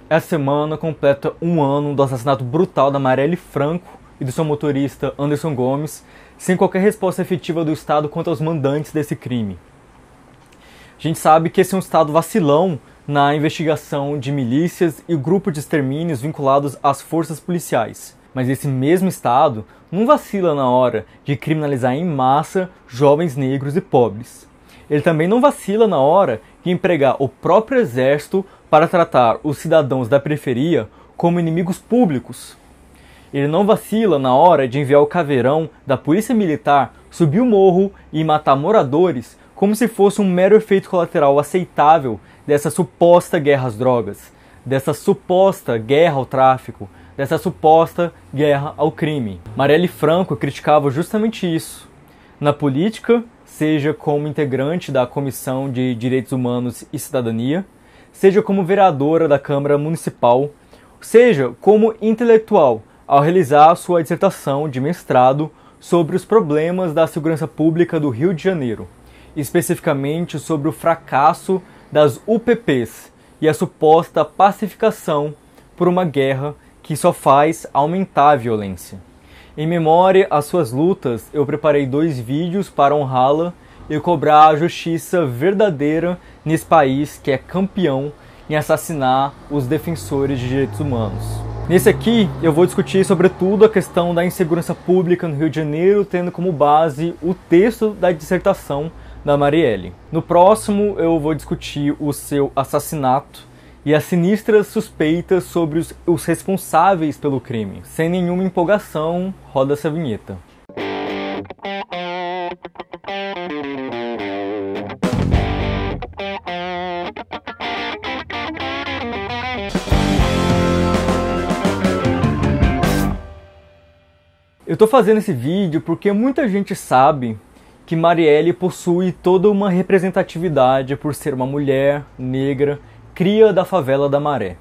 Essa semana completa um ano do assassinato brutal da Marielle Franco e do seu motorista Anderson Gomes, sem qualquer resposta efetiva do Estado quanto aos mandantes desse crime. A gente sabe que esse é um Estado vacilão na investigação de milícias e grupos de extermínios vinculados às forças policiais. Mas esse mesmo Estado não vacila na hora de criminalizar em massa jovens negros e pobres. Ele também não vacila na hora de empregar o próprio exército para tratar os cidadãos da periferia como inimigos públicos. Ele não vacila na hora de enviar o caveirão da polícia militar subir o morro e matar moradores como se fosse um mero efeito colateral aceitável dessa suposta guerra às drogas, dessa suposta guerra ao tráfico, dessa suposta guerra ao crime. Marielle Franco criticava justamente isso. Na política, seja como integrante da Comissão de Direitos Humanos e Cidadania, seja como vereadora da Câmara Municipal, seja como intelectual, ao realizar sua dissertação de mestrado sobre os problemas da segurança pública do Rio de Janeiro, especificamente sobre o fracasso das UPPs e a suposta pacificação por uma guerra que só faz aumentar a violência. Em memória às suas lutas, eu preparei 2 vídeos para honrá-la e cobrar a justiça verdadeira nesse país que é campeão em assassinar os defensores de direitos humanos. Nesse aqui, eu vou discutir sobretudo a questão da insegurança pública no Rio de Janeiro, tendo como base o texto da dissertação da Marielle. No próximo, eu vou discutir o seu assassinato e as sinistras suspeitas sobre os responsáveis pelo crime. Sem nenhuma empolgação, roda essa vinheta. Eu tô fazendo esse vídeo porque muita gente sabe que Marielle possui toda uma representatividade por ser uma mulher negra, cria da favela da Maré.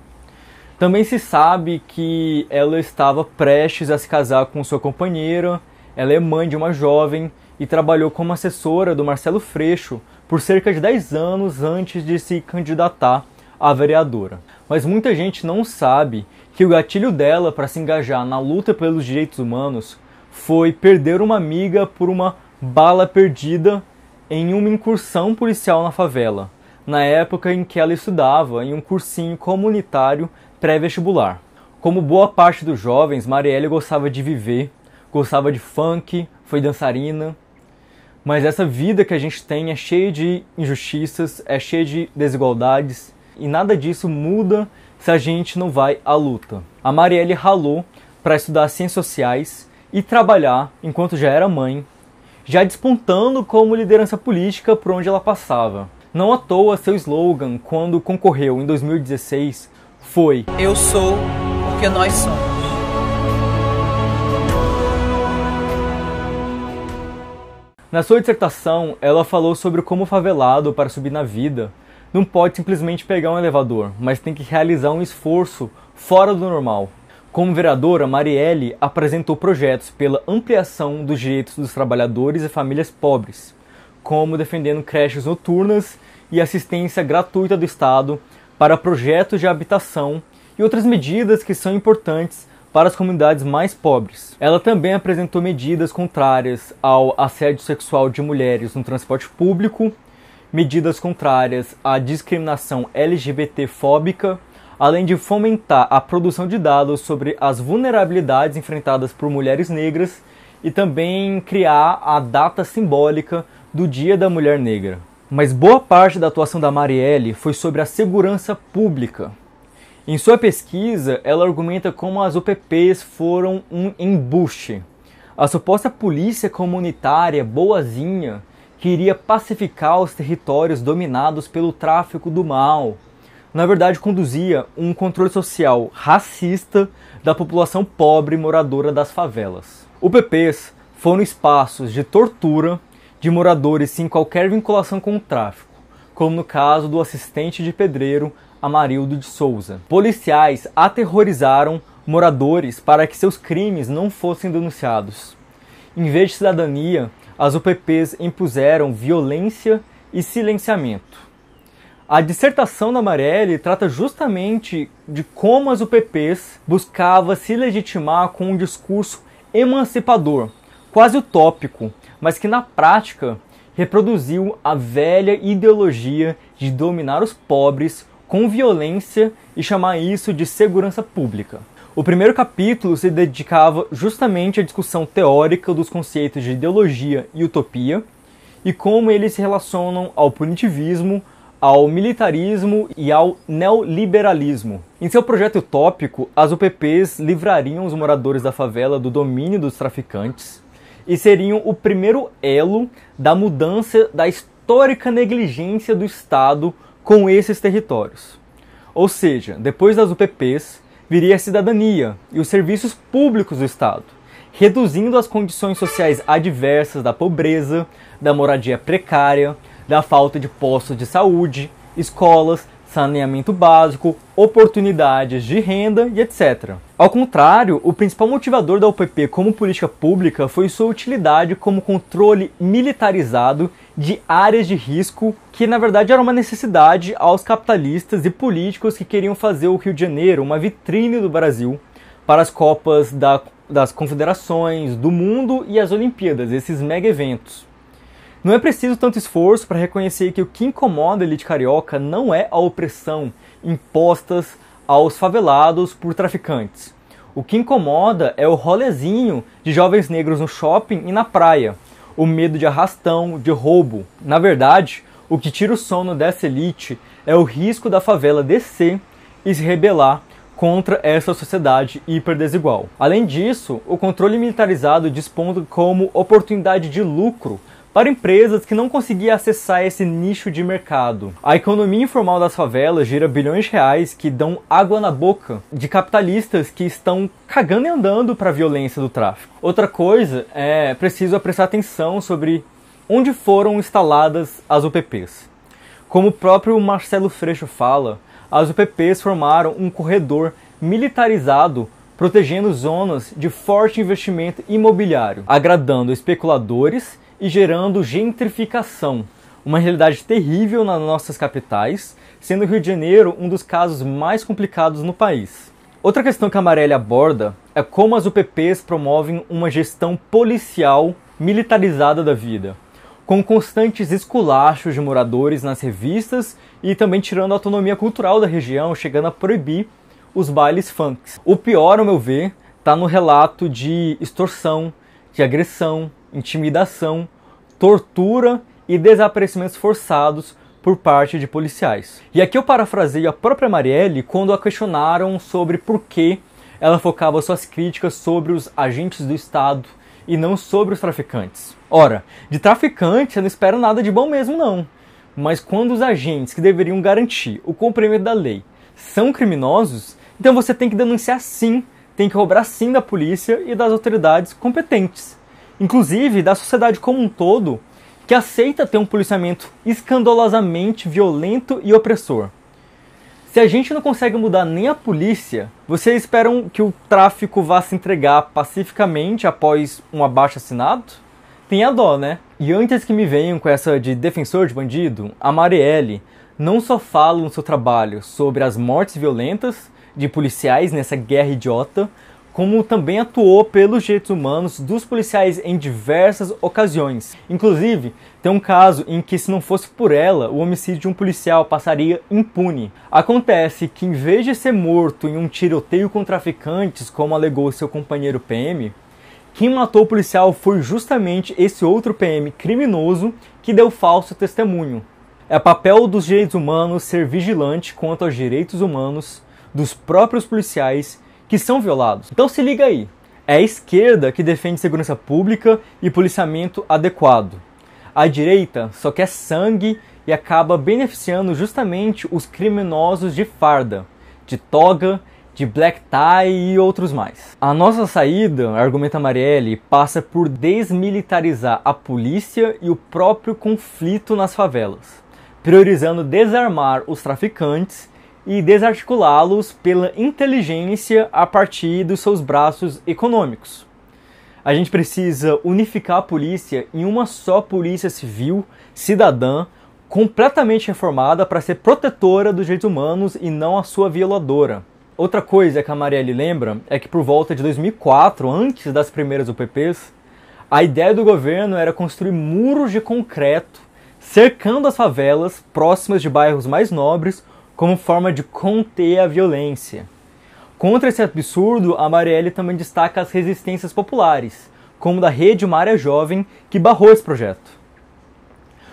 Também se sabe que ela estava prestes a se casar com sua companheira, ela é mãe de uma jovem e trabalhou como assessora do Marcelo Freixo por cerca de 10 anos antes de se candidatar a vereadora. Mas muita gente não sabe que o gatilho dela para se engajar na luta pelos direitos humanos foi perder uma amiga por uma bala perdida em uma incursão policial na favela, na época em que ela estudava em um cursinho comunitário pré-vestibular. Como boa parte dos jovens, Marielle gostava de viver, gostava de funk, foi dançarina, mas essa vida que a gente tem é cheia de injustiças, é cheia de desigualdades, e nada disso muda se a gente não vai à luta. A Marielle ralou para estudar ciências sociais e trabalhar enquanto já era mãe, já despontando como liderança política por onde ela passava. Não à toa, seu slogan, quando concorreu em 2016, foi: "Eu sou porque nós somos". Na sua dissertação, ela falou sobre como o favelado, para subir na vida, não pode simplesmente pegar um elevador, mas tem que realizar um esforço fora do normal. Como vereadora, Marielle apresentou projetos pela ampliação dos direitos dos trabalhadores e famílias pobres, como defendendo creches noturnas e assistência gratuita do Estado para projetos de habitação e outras medidas que são importantes para as comunidades mais pobres. Ela também apresentou medidas contrárias ao assédio sexual de mulheres no transporte público, medidas contrárias à discriminação LGBT-fóbica, além de fomentar a produção de dados sobre as vulnerabilidades enfrentadas por mulheres negras e também criar a data simbólica do Dia da Mulher Negra. Mas boa parte da atuação da Marielle foi sobre a segurança pública. Em sua pesquisa, ela argumenta como as UPPs foram um embuste. A suposta polícia comunitária boazinha queria pacificar os territórios dominados pelo tráfico do mal. Na verdade, conduzia um controle social racista da população pobre moradora das favelas. UPPs foram espaços de tortura de moradores sem qualquer vinculação com o tráfico, como no caso do assistente de pedreiro Amarildo de Souza. Policiais aterrorizaram moradores para que seus crimes não fossem denunciados. Em vez de cidadania, as UPPs impuseram violência e silenciamento. A dissertação da Marielle trata justamente de como as UPPs buscavam se legitimar com um discurso emancipador, quase utópico, mas que na prática reproduziu a velha ideologia de dominar os pobres com violência e chamar isso de segurança pública. O primeiro capítulo se dedicava justamente à discussão teórica dos conceitos de ideologia e utopia e como eles se relacionam ao punitivismo, ao militarismo e ao neoliberalismo. Em seu projeto utópico, as UPPs livrariam os moradores da favela do domínio dos traficantes e seriam o primeiro elo da mudança da histórica negligência do Estado com esses territórios. Ou seja, depois das UPPs, viria a cidadania e os serviços públicos do Estado, reduzindo as condições sociais adversas da pobreza, da moradia precária, da falta de postos de saúde, escolas, saneamento básico, oportunidades de renda e etc. Ao contrário, o principal motivador da UPP como política pública foi sua utilidade como controle militarizado de áreas de risco, que na verdade era uma necessidade aos capitalistas e políticos que queriam fazer o Rio de Janeiro uma vitrine do Brasil para as Copas das Confederações, do Mundo e as Olimpíadas, esses mega eventos. Não é preciso tanto esforço para reconhecer que o que incomoda a elite carioca não é a opressão impostas aos favelados por traficantes. O que incomoda é o rolezinho de jovens negros no shopping e na praia, o medo de arrastão, de roubo. Na verdade, o que tira o sono dessa elite é o risco da favela descer e se rebelar contra essa sociedade hiperdesigual. Além disso, o controle militarizado dispondo como oportunidade de lucro para empresas que não conseguiam acessar esse nicho de mercado. A economia informal das favelas gira bilhões de reais que dão água na boca de capitalistas que estão cagando e andando para a violência do tráfico. Outra coisa é preciso prestar atenção sobre onde foram instaladas as UPPs. Como o próprio Marcelo Freixo fala, as UPPs formaram um corredor militarizado protegendo zonas de forte investimento imobiliário, agradando especuladores e gerando gentrificação, uma realidade terrível nas nossas capitais, sendo o Rio de Janeiro um dos casos mais complicados no país. Outra questão que a Marielle aborda é como as UPPs promovem uma gestão policial militarizada da vida, com constantes esculachos de moradores nas revistas e também tirando a autonomia cultural da região, chegando a proibir os bailes funks. O pior, ao meu ver, está no relato de extorsão, de agressão, intimidação, tortura e desaparecimentos forçados por parte de policiais. E aqui eu parafraseio a própria Marielle quando a questionaram sobre por que ela focava suas críticas sobre os agentes do Estado e não sobre os traficantes. Ora, de traficante eu não espero nada de bom mesmo não, mas quando os agentes que deveriam garantir o cumprimento da lei são criminosos, então você tem que denunciar sim, tem que cobrar sim da polícia e das autoridades competentes. Inclusive da sociedade como um todo, que aceita ter um policiamento escandalosamente violento e opressor. Se a gente não consegue mudar nem a polícia, vocês esperam que o tráfico vá se entregar pacificamente após um abaixo-assinado? Tenha dó, né? E antes que me venham com essa de defensor de bandido, a Marielle não só fala no seu trabalho sobre as mortes violentas de policiais nessa guerra idiota, como também atuou pelos direitos humanos dos policiais em diversas ocasiões. Inclusive, tem um caso em que, se não fosse por ela, o homicídio de um policial passaria impune. Acontece que, em vez de ser morto em um tiroteio com traficantes, como alegou seu companheiro PM, quem matou o policial foi justamente esse outro PM criminoso que deu falso testemunho. É papel dos direitos humanos ser vigilante quanto aos direitos humanos dos próprios policiais que são violados. Então se liga aí, é a esquerda que defende segurança pública e policiamento adequado. A direita só quer sangue e acaba beneficiando justamente os criminosos de farda, de toga, de black tie e outros mais. A nossa saída, argumenta Marielle, passa por desmilitarizar a polícia e o próprio conflito nas favelas, priorizando desarmar os traficantes e desarticulá-los pela inteligência a partir dos seus braços econômicos. A gente precisa unificar a polícia em uma só polícia civil, cidadã, completamente reformada para ser protetora dos direitos humanos e não a sua violadora. Outra coisa que a Marielle lembra é que por volta de 2004, antes das primeiras UPPs, a ideia do governo era construir muros de concreto cercando as favelas próximas de bairros mais nobres como forma de conter a violência. Contra esse absurdo, a Marielle também destaca as resistências populares, como da Rede Uma Área Jovem, que barrou esse projeto.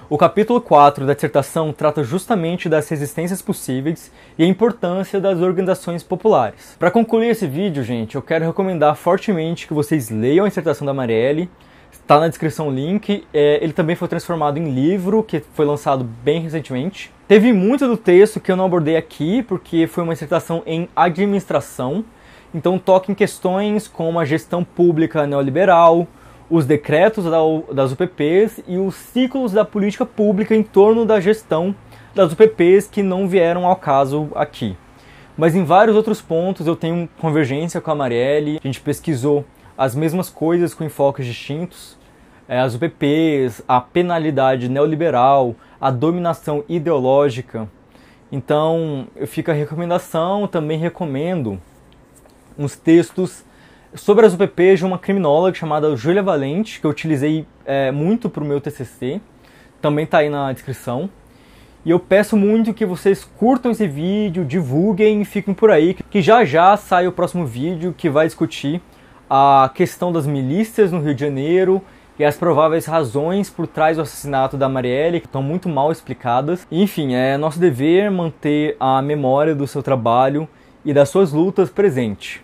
O capítulo 4 da dissertação trata justamente das resistências possíveis e a importância das organizações populares. Para concluir esse vídeo, gente, eu quero recomendar fortemente que vocês leiam a dissertação da Marielle. Está na descrição o link. Ele também foi transformado em livro, que foi lançado bem recentemente. Teve muito do texto que eu não abordei aqui, porque foi uma dissertação em administração. Então toca em questões como a gestão pública neoliberal, os decretos das UPPs e os ciclos da política pública em torno da gestão das UPPs que não vieram ao caso aqui. Mas em vários outros pontos eu tenho convergência com a Marielle, a gente pesquisou as mesmas coisas com enfoques distintos, as UPPs, a penalidade neoliberal, a dominação ideológica. Então fica a recomendação, também recomendo uns textos sobre as UPPs de uma criminóloga chamada Júlia Valente, que eu utilizei muito para o meu TCC, também está aí na descrição. E eu peço muito que vocês curtam esse vídeo, divulguem e fiquem por aí, que já já sai o próximo vídeo que vai discutir a questão das milícias no Rio de Janeiro e as prováveis razões por trás do assassinato da Marielle, que estão muito mal explicadas. Enfim, é nosso dever manter a memória do seu trabalho e das suas lutas presente.